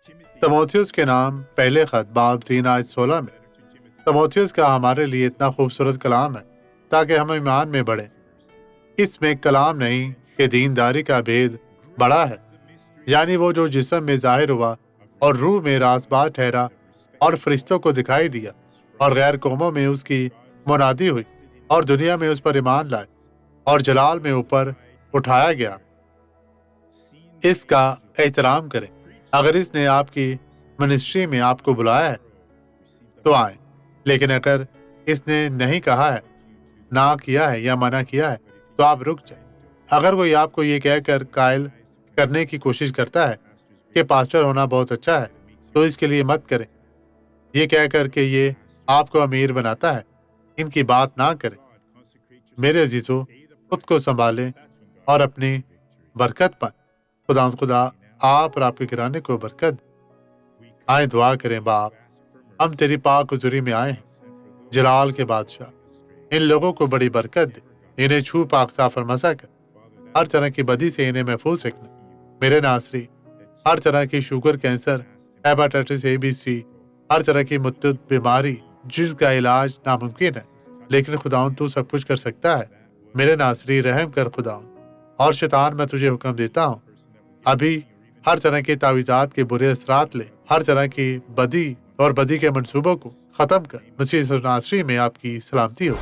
तमोथियुस के नाम पहले खत बाब 3 आयत 16 में तमोथियुस का हमारे लिए इतना खूबसूरत कलाम है ताकि हम ईमान में बढ़ें। इसमें कलाम नहीं कि दीनदारी का भेद बड़ा है, यानी वो जो जिस्म में जाहिर हुआ और रूह में रासबाज ठहरा और फरिश्तों को दिखाई दिया और गैर कौमों में उसकी मुनादी हुई और दुनिया में उस पर ईमान लाए और जलाल में ऊपर उठाया गया। इसका एहतराम करें। अगर इसने आपकी मिनिस्ट्री में आपको बुलाया है तो आए, लेकिन अगर इसने नहीं कहा है, ना किया है या मना किया है तो आप रुक जाए। अगर कोई आपको ये कहकर कायल करने की कोशिश करता है कि पास्टर होना बहुत अच्छा है तो इसके लिए मत करें। ये कहकर के ये आपको अमीर बनाता है, इनकी बात ना करें। मेरे अजीजों, खुद को संभालें और अपनी बरकत पाएं। खुदा आप और आपके घराने को बरकत दे। आए दुआ करें। बाप, हम तेरी पाक हुजूरी में आए हैं। जलाल के बादशाह, इन लोगों को बड़ी बरकत दे। इन्हें छू पाक साफ और मसा कर। हर तरह की बदी से इन्हें महफूज रखना। मेरे नासरी, हर तरह की शुगर, कैंसर, हेपाटाइटिस ABC, हर तरह की मुत्तद बीमारी जिसका इलाज नामुमकिन है, लेकिन खुदाउन तू सब कुछ कर सकता है। मेरे नासरी, रहम कर खुदाउन। और शैतान, मैं तुझे हुक्म देता हूँ, अभी हर तरह के तावीज़ात के बुरे असरात ले। हर तरह की बदी और बदी के मंसूबों को खत्म कर। मसीह नासरी में आपकी सलामती हो।